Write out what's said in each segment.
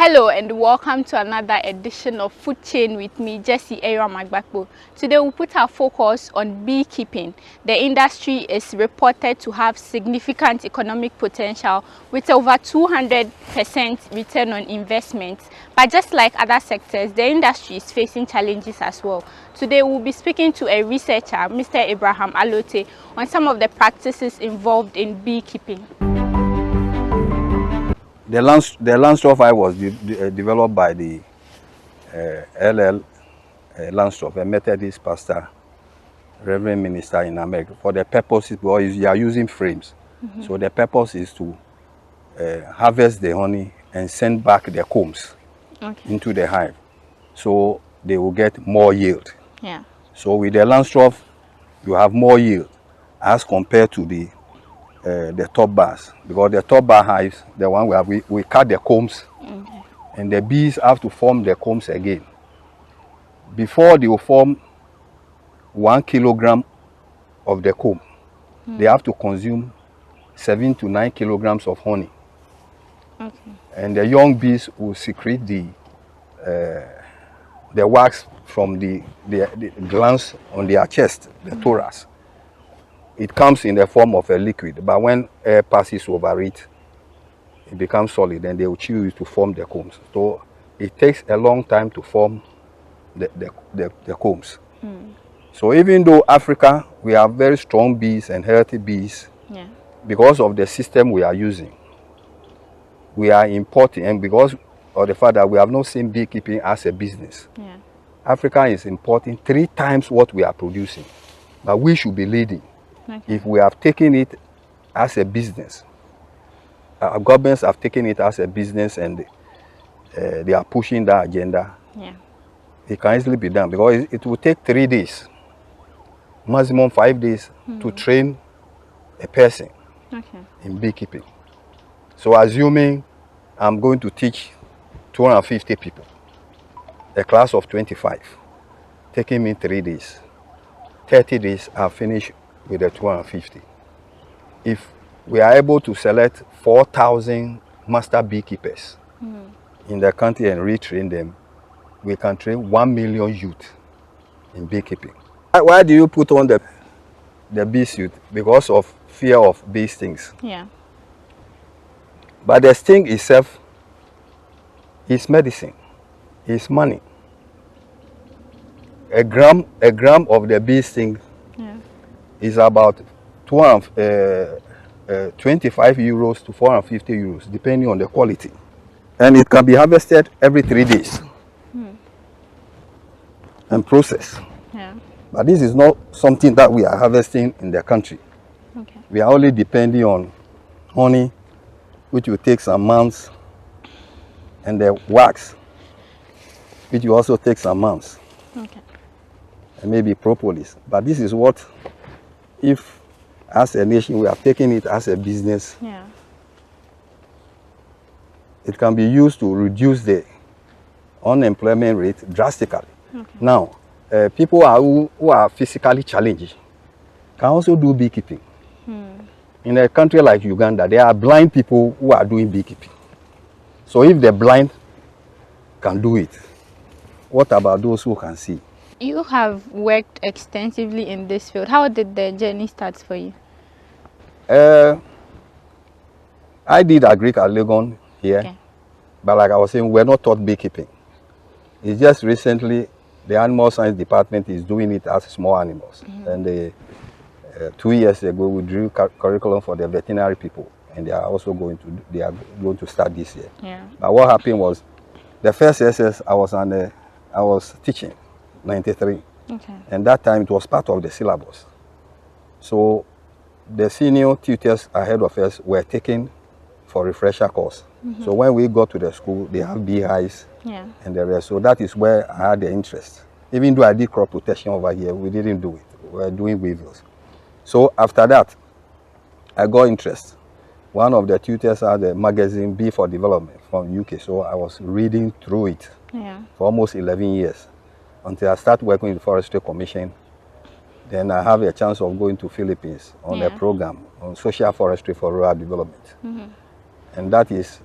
Hello and welcome to another edition of Food Chain with me, Jessie Magbakbo. Today we'll put our focus on beekeeping. The industry is reported to have significant economic potential with over 200% return on investment. But just like other sectors, the industry is facing challenges as well. Today we'll be speaking to a researcher, Mr. Abraham Alote, on some of the practices involved in beekeeping. The Landstuff Hive was developed by the LL Landstuff, a Methodist pastor, Reverend Minister in America, for the purpose because you are using frames. So the purpose is to harvest the honey and send back the combs into the hive, so they will get more yield. Yeah. So with the Landstuff, you have more yield as compared to the top bars, because the top bar hives, the one where we cut the combs, and the bees have to form the combs again. Before they will form 1 kilogram of the comb, they have to consume 7 to 9 kilograms of honey. And the young bees will secrete the wax from the glands on their chest, the thorax. It comes in the form of a liquid, but when air passes over it, it becomes solid, and they will chew it to form the combs. So it takes a long time to form the combs. So even though Africa, we have very strong bees and healthy bees, because of the system we are using, we are importing, and because of the fact that we have not seen beekeeping as a business, Africa is importing 3 times what we are producing, but we should be leading. If we have taken it as a business, our governments have taken it as a business, and they are pushing that agenda, it can easily be done, because it will take 3 days, maximum 5 days, to train a person in beekeeping. So assuming I'm going to teach 250 people, a class of 25, taking me 3 days, 30 days, I'll finish with the 250. If we are able to select 4,000 master beekeepers in the country and retrain them, we can train 1 million youth in beekeeping. Why do you put on the bee suit? Because of fear of bee stings. But the sting itself is medicine, is money. A gram of the bee sting is about 25 euros to 450 euros, depending on the quality. And it can be harvested every 3 days and processed. But this is not something that we are harvesting in the country. We are only depending on honey, which will take some months, and the wax, which will also take some months, and maybe propolis. But this is what, if as a nation we are taking it as a business, it can be used to reduce the unemployment rate drastically. Now, people who are physically challenged can also do beekeeping. In a country like Uganda, there are blind people who are doing beekeeping. So if the blind can do it, what about those who can see? You have worked extensively in this field. How did the journey start for you? I did agric at Legon here, but like I was saying, we're not taught beekeeping. It's just recently the animal science department is doing it as small animals. And 2 years ago, we drew curriculum for the veterinary people, and they are going to start this year. But what happened was, the first SS I was teaching, 93, and that time it was part of the syllabus. So the senior tutors ahead of us were taken for refresher course. So when we got to the school, they have beehives and the rest. So that is where I had the interest. Even though I did crop protection over here, we didn't do it. We were doing weevils. So after that, I got interest. One of the tutors had a magazine, Bee for Development, from UK. So I was reading through it for almost 11 years, until I started working with the Forestry Commission. Then I have a chance of going to Philippines on a program on social forestry for rural development. And that is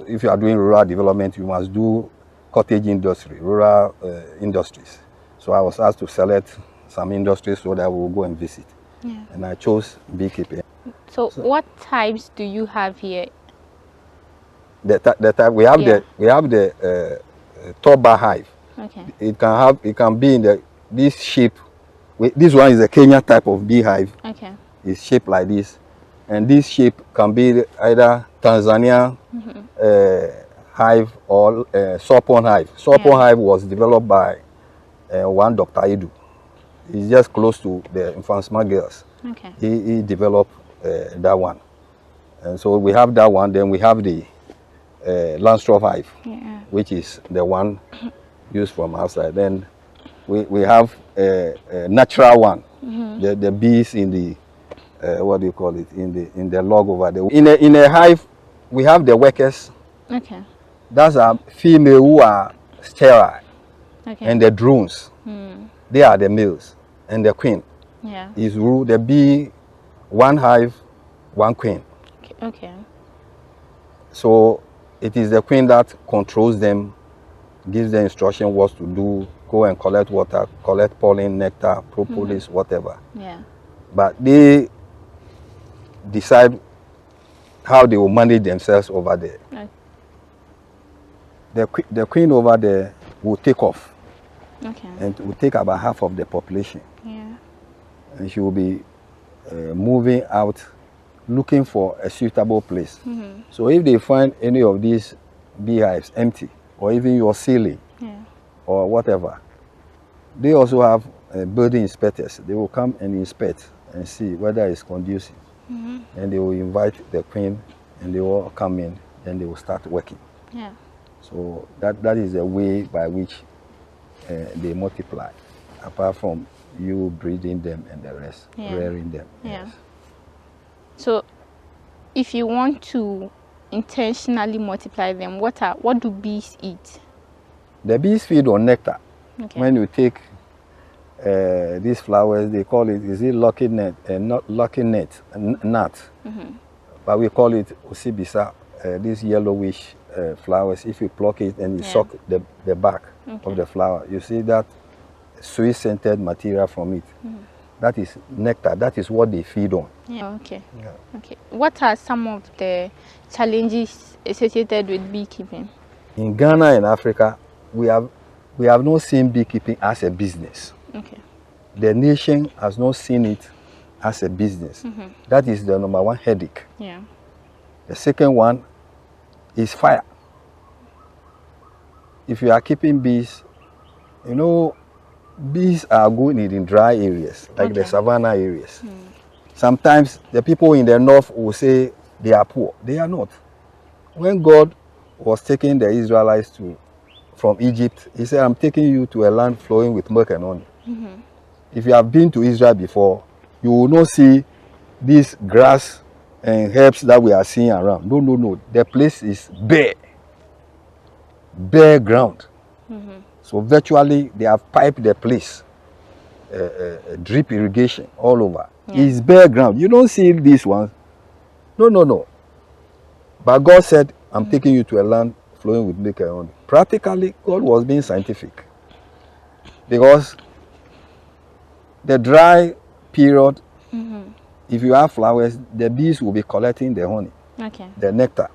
if you are doing rural development, you must do cottage industry, rural industries. So I was asked to select some industries so that we will go and visit. Yeah. And I chose beekeeping. So what types do you have here? The type we have the top bar hive. Okay. It can be in this shape. This one is a Kenya type of beehive. Okay. It's shaped like this, and this shape can be either Tanzania hive or Sopon hive. Sopon hive was developed by one Dr. Edu. He's just close to the Infansma girls. Okay. He developed that one, and so we have that one. Then we have the Langstroth hive, which is the one used from outside. Then we have a natural one, the bees in the what do you call it, in the log over there. In a hive, we have the workers. Okay. That's a female who are sterile. Okay. And the drones, they are the males, and the queen is ruled. The bee, one hive, one queen. Okay. So it is the queen that controls them, gives them instruction what to do, go and collect water, collect pollen, nectar, propolis, whatever. Yeah. But they decide how they will manage themselves over there. Okay. The queen over there will take off. Okay. And will take about half of the population. Yeah. And she will be moving out, looking for a suitable place. So if they find any of these beehives empty, or even your ceiling, or whatever, they also have building inspectors. They will come and inspect and see whether it's conducive. And they will invite the queen, and they will come in, and they will start working. Yeah. So that is the way by which they multiply, apart from you breeding them and the rest, rearing them. Yeah. Yes. So if you want to intentionally multiply them, what do bees eat? The bees feed on nectar. Okay. When you take these flowers, they call it, is it lucky net, not lucky net, nut. But we call it osibisa, these yellowish flowers. If you pluck it and you suck the bark of the flower, you see that sweet scented material from it. That is nectar. That is what they feed on. Yeah. Okay. Yeah. Okay. What are some of the challenges associated with beekeeping? In Ghana and Africa, we have not seen beekeeping as a business. Okay. The nation has not seen it as a business. That is the number one headache. Yeah. The second one is fire. If you are keeping bees, you know, bees are good in dry areas, like the savanna areas. Sometimes the people in the north will say they are poor. They are not. When God was taking the Israelites from Egypt, he said, I'm taking you to a land flowing with milk and honey. If you have been to Israel before, you will not see this grass and herbs that we are seeing around. No. The place is bare. Bare ground. So virtually they have piped the place, drip irrigation all over. It's bare ground. You don't see these ones. No. But God said, I'm taking you to a land flowing with milk and honey. Practically, God was being scientific. Because the dry period, if you have flowers, the bees will be collecting the honey, the nectar.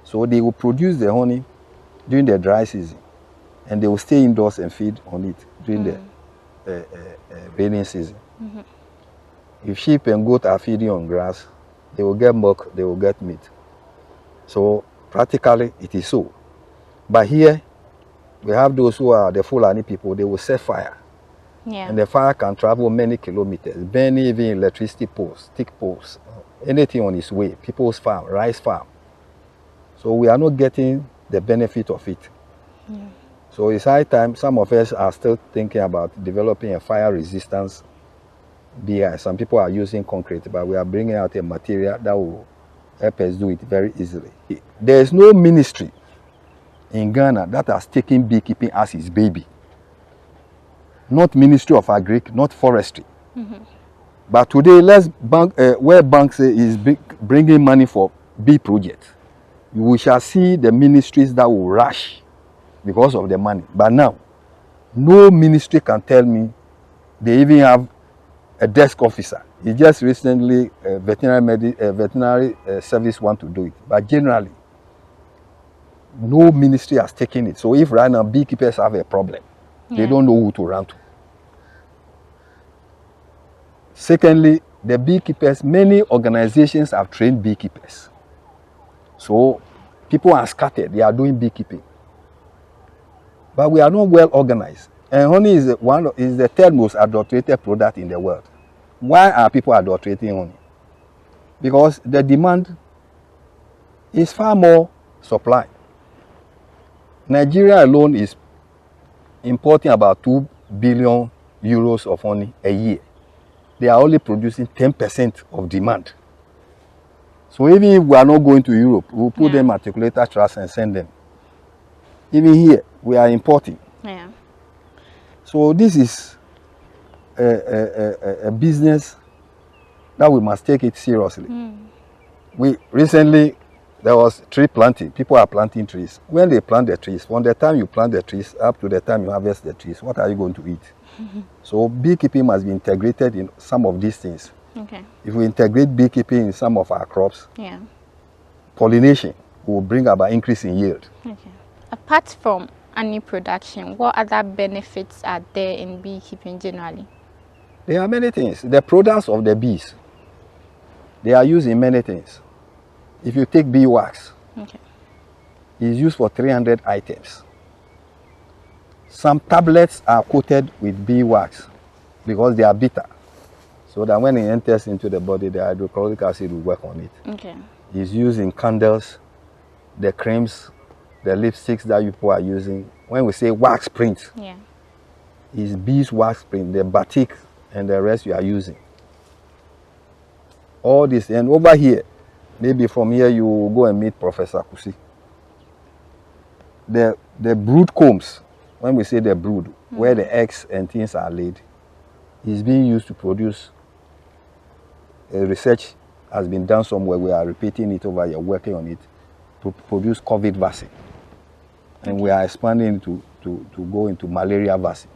So they will produce the honey during the dry season. And they will stay indoors and feed on it during the rainy season. If sheep and goat are feeding on grass, they will get milk, they will get meat. So practically it is so. But here, we have those who are the Fulani people, they will set fire. And the fire can travel many kilometers, burning even electricity poles, thick poles, anything on its way, people's farm, rice farm. So we are not getting the benefit of it. So it's high time. Some of us are still thinking about developing a fire resistance beehive. Some people are using concrete, but we are bringing out a material that will help us do it very easily. There is no ministry in Ghana that has taken beekeeping as its baby. Not Ministry of Agric, not Forestry. But today, World Bank is bringing money for bee projects. we shall see the ministries that will rush because of the money. But now, no ministry can tell me they even have a desk officer. He just recently veterinary service want to do it. But generally, no ministry has taken it. So if right now beekeepers have a problem, they don't know who to run to. Secondly, the beekeepers, many organizations have trained beekeepers. So people are scattered, they are doing beekeeping. But we are not well organized. And honey is the third most adulterated product in the world. Why are people adulterating honey? Because the demand is far more supply. Nigeria alone is importing about 2 billion euros of honey a year. They are only producing 10% of demand. So even if we are not going to Europe, we'll put them articulator truss and send them. Even here, we are importing. Yeah. So this is a business that we must take it seriously. We recently, there was tree planting. People are planting trees. When they plant the trees, from the time you plant the trees up to the time you harvest the trees, what are you going to eat? So beekeeping must be integrated in some of these things. Okay. If we integrate beekeeping in some of our crops, pollination will bring about increase in yield. Okay. Apart from honey production, what other benefits are there in beekeeping generally? There are many things. The products of the bees, they are used in many things. If you take beeswax, it's used for 300 items. Some tablets are coated with beeswax because they are bitter. So that when it enters into the body, the hydrochloric acid will work on it. Okay. It's used in candles, the creams, the lipsticks that people are using. When we say wax print, it's beeswax print, the batik and the rest you are using. All this. And over here, maybe from here you will go and meet Professor Kusi. The brood combs, when we say the brood, where the eggs and things are laid, is being used to produce. Research has been done somewhere. We are repeating it over here, working on it, to produce COVID vaccine. And we are expanding to go into malaria vaccine.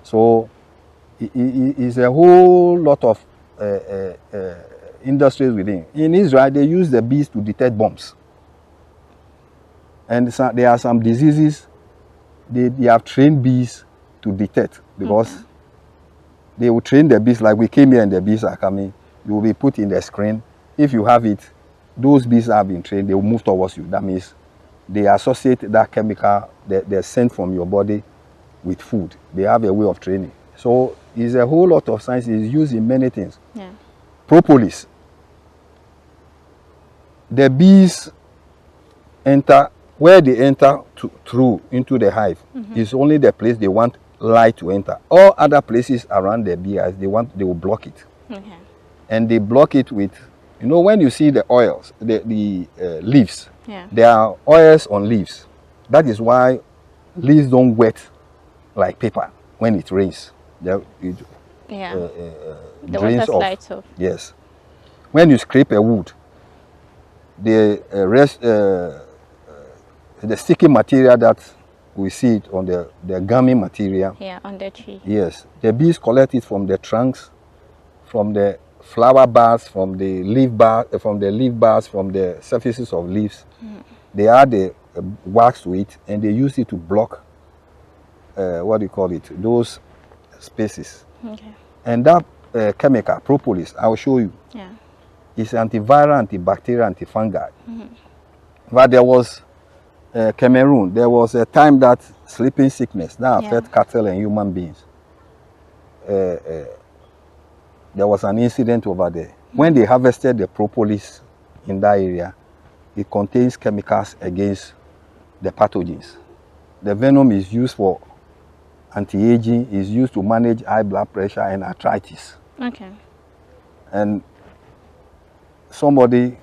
So it's a whole lot of industries within. In Israel, they use the bees to detect bombs. And there are some diseases they have trained bees to detect, because they will train the bees like we came here and the bees are coming. You will be put in the screen. If you have it, those bees have been trained, they will move towards you. That means they associate that chemical, the scent from your body, with food. They have a way of training. So it's a whole lot of science. It's used in many things. Propolis. The bees enter, where they enter through into the hive, is only the place they want light to enter. All other places around the beehives, they will block it. And they block it with, you know, when you see the oils, the leaves, there are oils on leaves. That is why leaves don't wet like paper when it rains. The water slides off. Yes. When you scrape a wood, the sticky material that we see it on the gummy material. On the tree. Yes. The bees collect it from the trunks, from the flower bars, from the leaf bars, from the surfaces of leaves. They add the wax to it, and they use it to block what do you call it? Those spaces. And that chemical, propolis, I'll show you. It's antiviral, antibacterial, antifungal. But there was Cameroon. There was a time that sleeping sickness that affect cattle and human beings. There was an incident over there. When they harvested the propolis in that area, it contains chemicals against the pathogens. The venom is used for anti-aging, is used to manage high blood pressure and arthritis. And somebody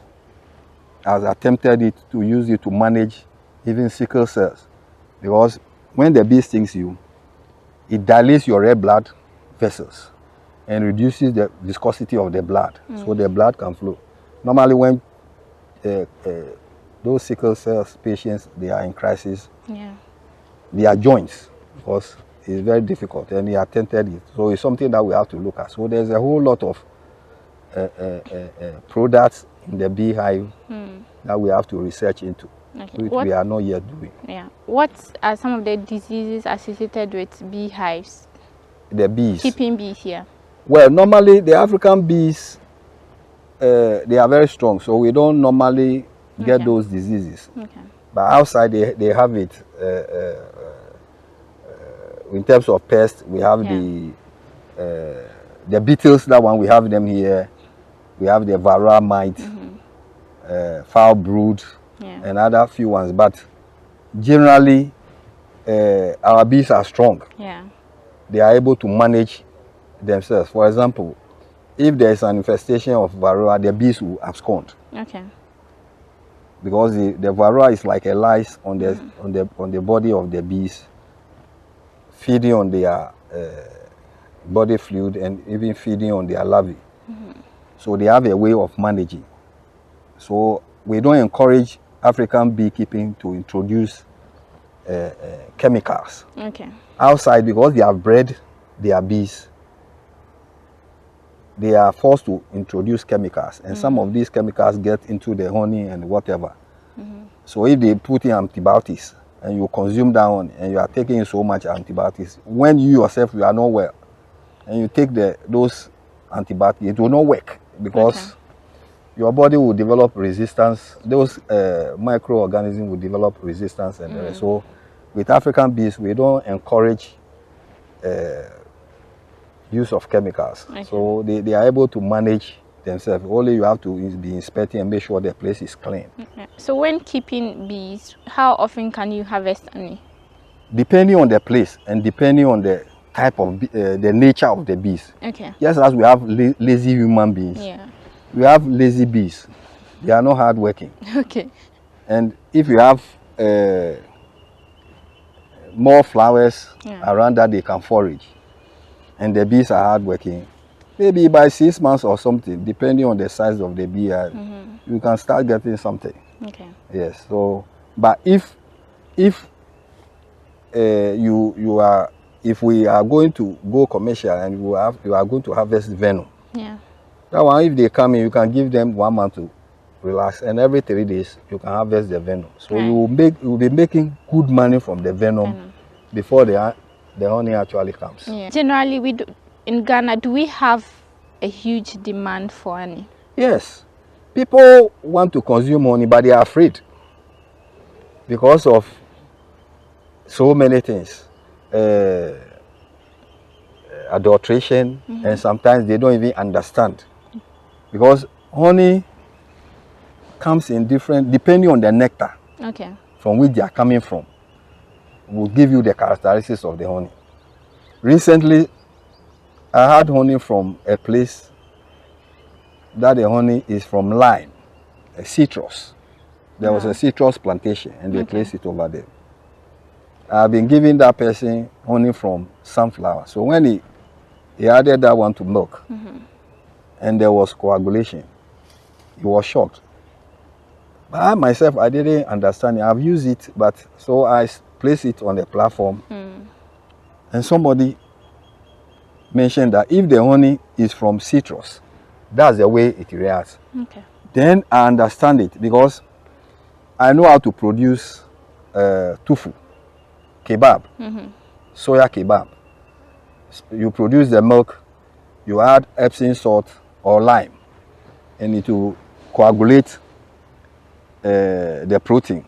has attempted to use it to manage even sickle cells, because when the bee stings you, it dilates your red blood vessels and reduces the viscosity of the blood, so the blood can flow. Normally when those sickle cell patients, they are in crisis. Yeah. Their joints, because it's very difficult, and he attempted it. So it's something that we have to look at. So there's a whole lot of products in the beehive that we have to research into, which we are not yet doing. Yeah. What are some of the diseases associated with beehives? The bees. Keeping bees here. Well, normally the African bees, they are very strong, so we don't normally get those diseases. Okay. But outside they have it. In terms of pests, we have the beetles. That one we have them here. We have the varroa mite, foul brood, and other few ones. But generally, our bees are strong. Yeah. They are able to manage themselves. For example, if there is an infestation of varroa, the bees will abscond. Okay. Because the varroa is like a lice on the body of the bees, feeding on their body fluid and even feeding on their larvae. So they have a way of managing. So we don't encourage African beekeeping to introduce chemicals outside, because they have bred their bees. They are forced to introduce chemicals, and some of these chemicals get into the honey and whatever. So if they put in antibiotics and you consume that one and you are taking so much antibiotics, when you yourself you are not well and you take those antibiotics, it will not work, because your body will develop resistance. Those microorganisms will develop resistance, and so with African bees we don't encourage use of chemicals. So they are able to manage themselves. Only you have to be inspecting and make sure the place is clean. So when keeping bees, how often can you harvest honey? Depending on the place and depending on the type of the nature of the bees. Just as we have lazy human beings, we have lazy bees. They are not hardworking. And if you have more flowers around that they can forage, and the bees are hardworking, maybe by 6 months or something, depending on the size of the bee, you can start getting something. Yes. So, but if we are going to go commercial and you are going to harvest venom, that one, if they come in, you can give them 1 month to relax, and every 3 days you can harvest the venom. So you will be making good money from the venom before the honey actually comes. Generally, in Ghana, do we have a huge demand for honey? Yes. People want to consume honey, but they are afraid because of so many things. Adulteration, and sometimes they don't even understand, because honey comes in different, depending on the nectar from which they are coming from, will give you the characteristics of the honey. Recently, I had honey from a place that the honey is from lime, a citrus. There was a citrus plantation, and they placed it over there. I've been giving that person honey from sunflower. So when he added that one to milk, and there was coagulation, he was shocked. But I myself, I didn't understand it. I've used it, but so I placed it on the platform, and somebody mentioned that if the honey is from citrus, that's the way it reacts. Then I understand it, because I know how to produce tofu, kebab, soya kebab. You produce the milk, you add Epsom salt or lime, and it will coagulate the protein.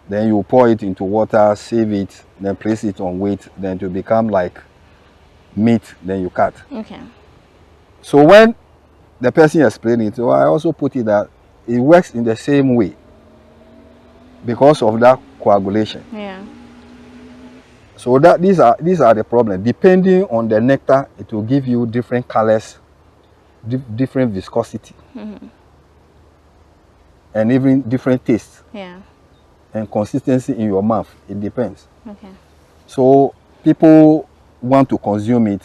Then you pour it into water, save it, then place it on weight, then to become like meat, then you cut. So when the person explained it, so I also put it that it works in the same way because of that coagulation. So that these are the problems. Depending on the nectar, it will give you different colors, different viscosity, and even different tastes. And consistency in your mouth. It depends. So people want to consume it,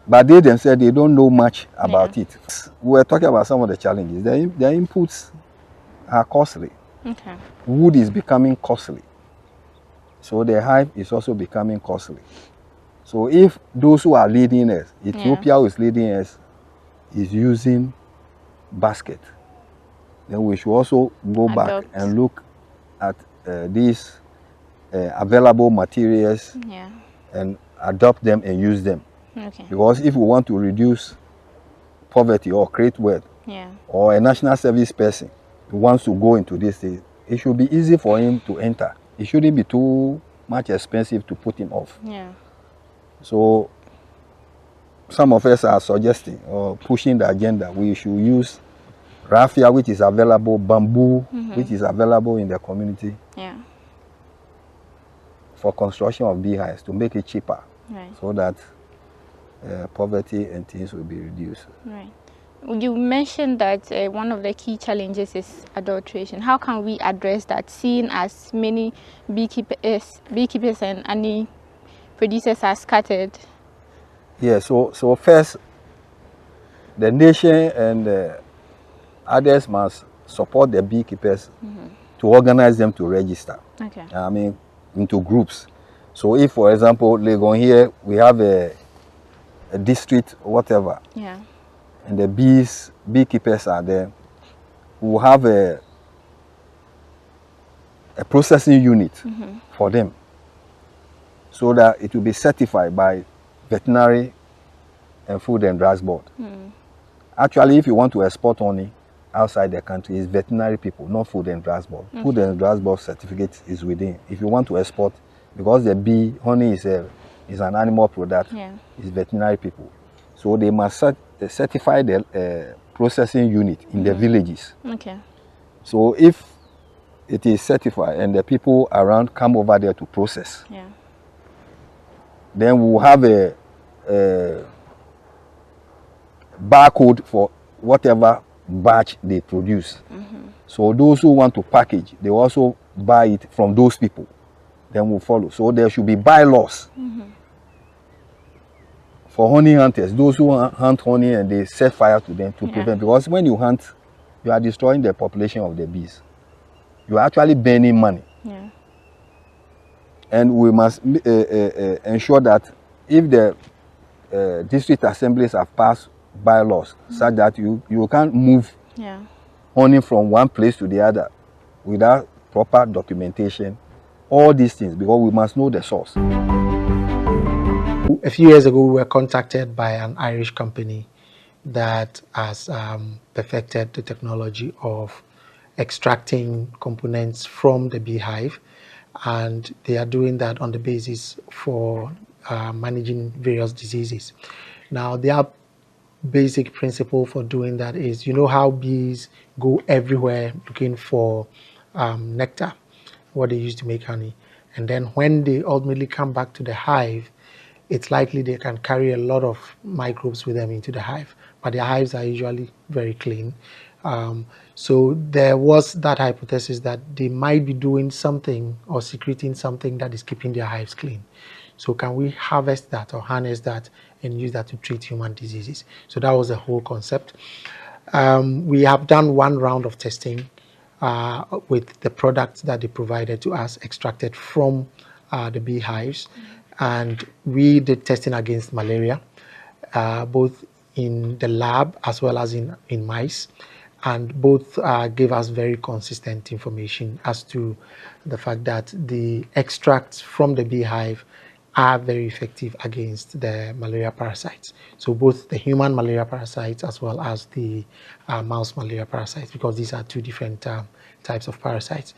but they themselves, they don't know much about it. We were talking about some of the challenges. The inputs are costly. Okay. Wood is becoming costly. So the hive is also becoming costly. So if those who are leading us, Ethiopia who is leading us, is using basket, then we should also go back and look at these available materials and adopt them and use them. Okay. Because if we want to reduce poverty or create wealth, or a national service person who wants to go into this thing, it should be easy for him to enter. It shouldn't be too much expensive to put him off. So some of us are suggesting or pushing the agenda. We should use raffia, which is available, bamboo, which is available in the community, for construction of beehives to make it cheaper, so that poverty and things will be reduced. Right. You mentioned that one of the key challenges is adulteration. How can we address that, seeing as many beekeepers and honey producers are scattered? Yeah, so first, the nation and others must support the beekeepers to organize them to register. Okay. I mean, into groups. So if, for example, Legon here, we have a district, whatever, and the beekeepers are there, we will have a processing unit for them, so that it will be certified by veterinary and food and drugs board. Actually, if you want to export honey outside the country, it's veterinary people, not food and drugs board. Food and drugs board certificate is within. If you want to export, because the bee honey is an animal product, it's veterinary people. So they must certify the processing unit in the villages. Okay. So if it is certified and the people around come over there to process, then we will have a barcode for whatever batch they produce. So those who want to package, they also buy it from those people. Then we'll follow. So there should be bylaws for honey hunters, those who hunt honey and they set fire to them to prevent. Because when you hunt, you are destroying the population of the bees. You are actually burning money. And we must ensure that if the district assemblies have passed bylaws such that you can't move honey from one place to the other without proper documentation, all these things, because we must know the source. A few years ago, we were contacted by an Irish company that has perfected the technology of extracting components from the beehive, and they are doing that on the basis for managing various diseases. Now, their basic principle for doing that is, you know how bees go everywhere looking for nectar, what they use to make honey, and then when they ultimately come back to the hive, it's likely they can carry a lot of microbes with them into the hive, but their hives are usually very clean. So there was that hypothesis that they might be doing something or secreting something that is keeping their hives clean. So can we harvest that or harness that and use that to treat human diseases? So that was the whole concept. We have done one round of testing with the products that they provided to us, extracted from the beehives. And we did testing against malaria, both in the lab as well as in mice. And both gave us very consistent information as to the fact that the extracts from the beehive are very effective against the malaria parasites. So both the human malaria parasites as well as the mouse malaria parasites, because these are two different types of parasites.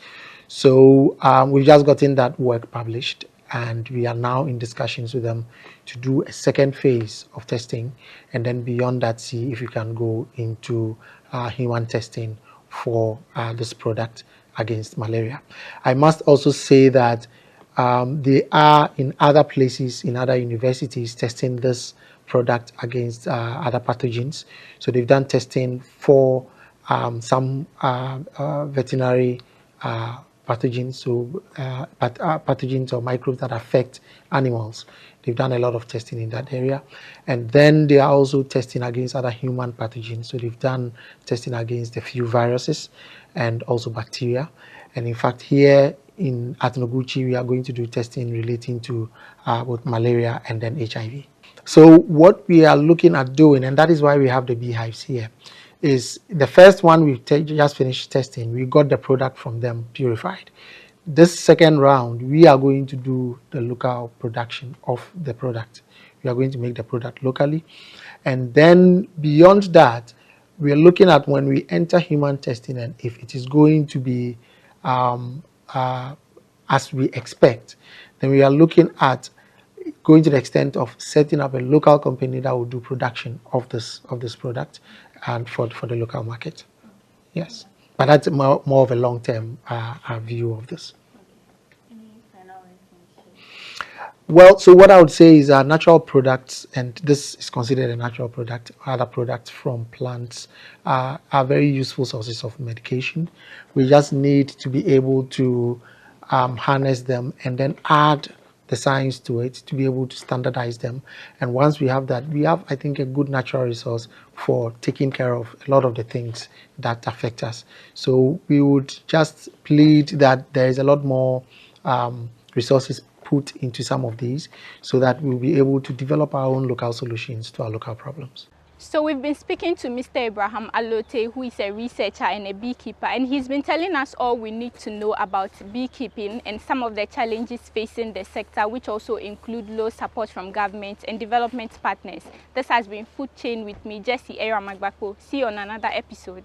So we've just gotten that work published, and we are now in discussions with them to do a second phase of testing, and then beyond that, see if we can go into human testing for this product against malaria. I must also say that they are in other places, in other universities, testing this product against other pathogens. So they've done testing for some veterinary pathogens, so pathogens or microbes that affect animals. They've done a lot of testing in that area. And then they are also testing against other human pathogens. So they've done testing against a few viruses and also bacteria. And in fact, here at Noguchi, we are going to do testing relating to both malaria and then HIV. So what we are looking at doing, and that is why we have the beehives here, is the first one we just finished testing. We got the product from them purified. This second round, we are going to do the local production of the product. We are going to make the product locally. And then beyond that, we are looking at when we enter human testing and if it is going to be as we expect, then we are looking at going to the extent of setting up a local company that will do production of this product and for the local market. Yes, but that's more of a long-term view of this. Well, so what I would say is natural products, and this is considered a natural product, other products from plants are very useful sources of medication. We just need to be able to harness them and then add the science to it to be able to standardize them. And once we have that, we have, I think, a good natural resource for taking care of a lot of the things that affect us. So we would just plead that there is a lot more resources put into some of these so that we'll be able to develop our own local solutions to our local problems. So we've been speaking to Mr. Abraham Alote, who is a researcher and a beekeeper, and he's been telling us all we need to know about beekeeping and some of the challenges facing the sector, which also include low support from government and development partners. This has been Food Chain with me, Jessie Eramagbapo. See you on another episode.